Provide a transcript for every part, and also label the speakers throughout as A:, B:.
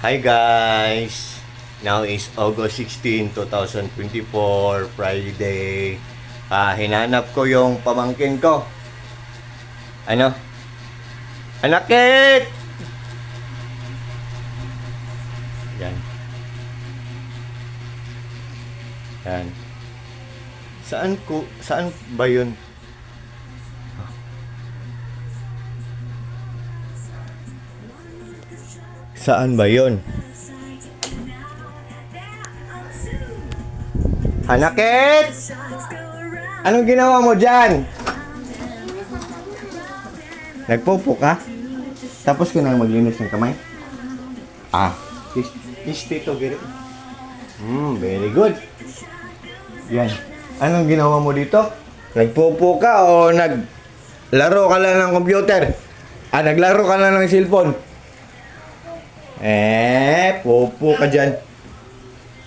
A: Hi guys! Now is August 16, 2024, Friday. Hinanap ko yung pamangkin ko. Ano? Anakit! Yan. Yan. Saan ba yun? Saan ba yun? Hanakit! Anong ginawa mo dyan? Nagpupo ka? Tapos ka na maglinis ng kamay? Kiss Tito Giri. Very good. Yan. Anong ginawa mo dito? Nagpupo ka o naglaro ka lang ng computer? Naglaro ka lang ng cellphone? Pupo ka dyan.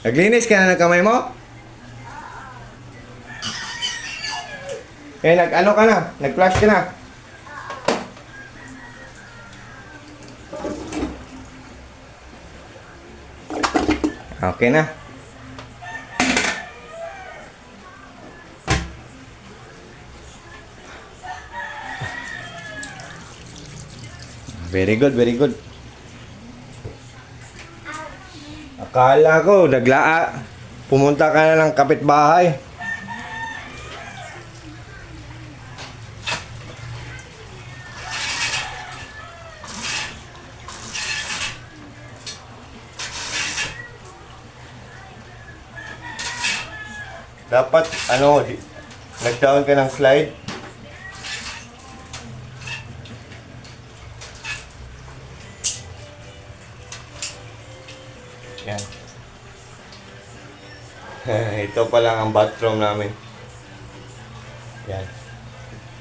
A: Naglinis ka na ng kamay mo? Nag-ano ka na? Nag-flash ka na? Okay na. Very good, very good. Akala ko, pumunta ka na ng kapitbahay. Dapat, nag-down ka ng slide. Yan. Ito pa lang ang bathroom namin. Yan.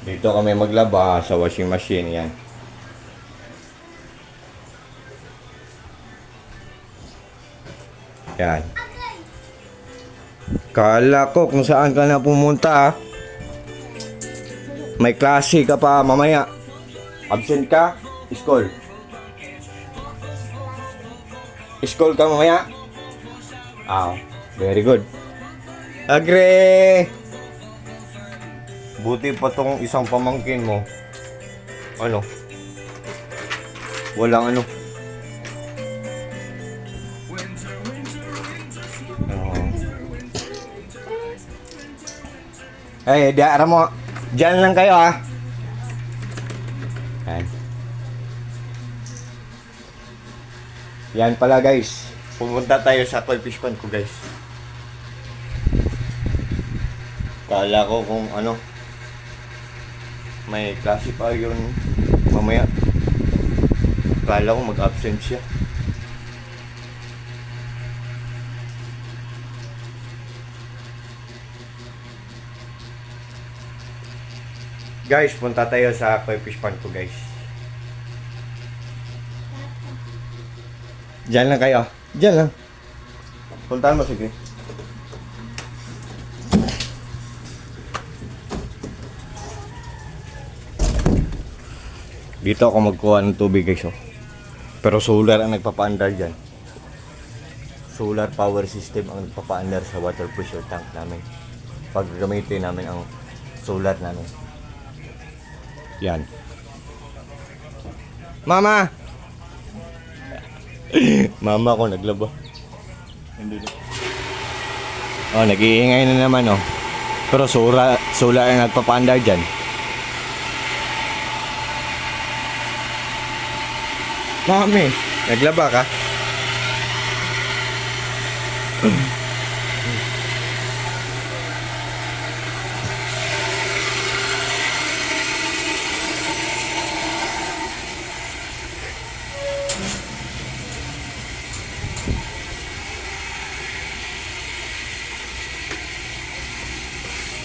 A: Dito kami maglaba sa washing machine. Yan. Yan. Kala ko kung saan ka na pumunta. May klase ka pa mamaya. Absent ka? School. School ka mamaya? Very good. Agre! Buti pa tong isang pamangkin mo. Walang diara mo. Diyan lang kayo Yan. Yan pala guys. Pumunta tayo sa koi fish pond ko guys. Kala ko kung may klase pa yun mamaya. Kala ko mag-absent siya. Guys, punta tayo sa koi fish pond ko guys. Diyan lang kayo. Diyan lang. Puntahan mo sige. Dito ako magkuha ng tubig guys Pero solar ang nagpapaandar dyan. Solar power system ang nagpapaandar sa water pressure tank namin. Pag gamitin namin ang solar namin. Yan. Mama! Mama ko naglaba. Nag-iingay na naman Pero solar ang nagpapaandar dyan. Mami, naglaba ka?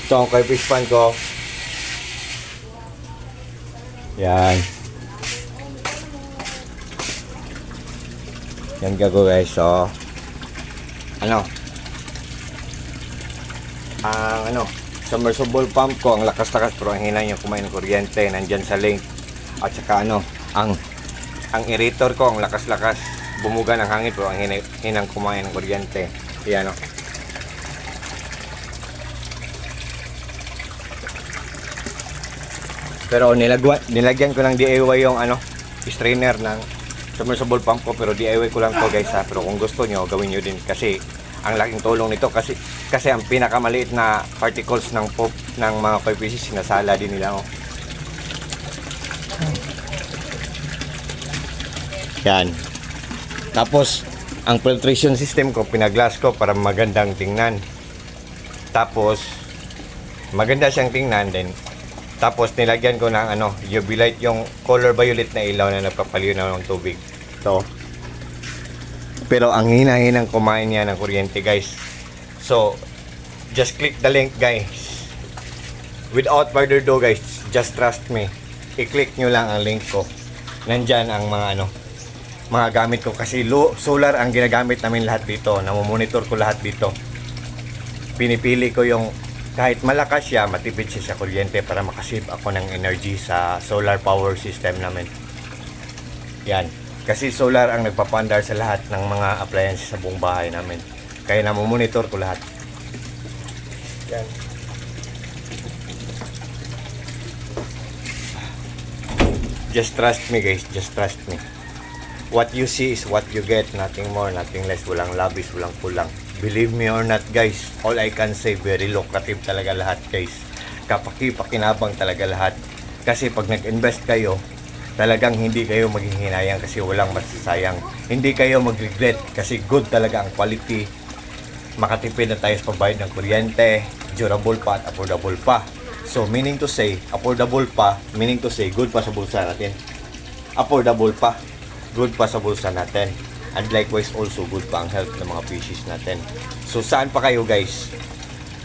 A: Ito ang kay fish pan ko. Yan. Yan gago guys. Submersible pump ko, ang lakas-lakas pero ang hina niya kumain ng kuryente, nandyan sa link. At saka ang aerator ko, ang lakas-lakas. bumuga ng hangin pero ang hinang kumain ng kuryente. Yan o. Pero nilagyan ko ng DIY yung strainer ng submersible pump ko, pero DIY ko lang to guys ha. Pero kung gusto nyo, gawin nyo din kasi ang laking tulong nito kasi ang pinakamaliit na particles ng poop ng mga koi fishes sinasala din nila oh. Yan. Tapos ang filtration system ko pinaglass ko para magandang tingnan. Tapos maganda siyang tingnan din. Tapos nilagyan ko ng UV light, yung color violet na ilaw na nagpapaliw ng tubig. So, pero ang hinahinang kumain niya ng kuryente guys. So, just click the link guys. Without further ado guys, just trust me. I-click nyo lang ang link ko. Nandyan ang mga mga gamit ko kasi solar ang ginagamit namin lahat dito. Namomonitor ko lahat dito. Pinipili ko yung kahit malakas siya, matipid siya sa kuryente para makasave ako ng energy sa solar power system namin. Yan. Kasi solar ang nagpapandar sa lahat ng mga appliances sa buong bahay namin. Kaya namomonitor ko lahat. Yan. Just trust me guys, just trust me. What you see is what you get, nothing more, nothing less. Walang labis, walang kulang. Believe me or not guys, all I can say, very lucrative talaga lahat guys. Pakinabang talaga lahat. Kasi pag nag-invest kayo, talagang hindi kayo maghihinayang kasi walang masasayang. Hindi kayo mag-regret kasi good talaga ang quality. Makatipid na tayo sa pagbayad ng kuryente, durable pa at affordable pa. So meaning to say, affordable pa, meaning to say, good pa sa bulsa natin. Affordable pa, good pa sa bulsa natin. And likewise also good pa ang health ng mga fishes natin. So saan pa kayo guys?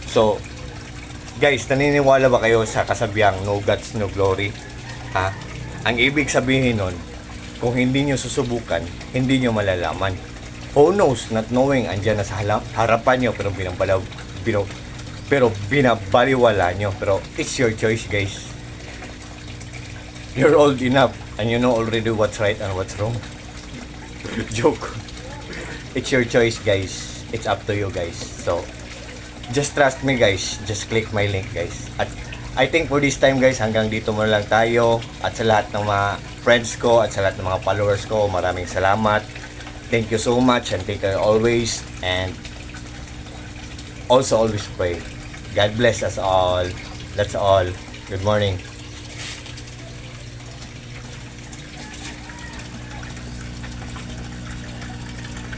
A: So guys, naniniwala ba kayo sa kasabihang no guts, no glory? Ha? Ang ibig sabihin nun, kung hindi nyo susubukan, hindi nyo malalaman. Who knows, not knowing, andyan na sa harapan nyo, pero binabaliwala nyo. Pero it's your choice guys. You're old enough and you know already what's right and what's wrong. Joke. It's your choice guys. It's up to you guys. So just trust me guys. Just click my link guys. At I think for this time guys, hanggang dito muna lang tayo. At sa lahat ng mga friends ko at sa lahat ng mga followers ko, maraming salamat. Thank you so much and take care always. And also always pray. God bless us all. That's all. Good morning.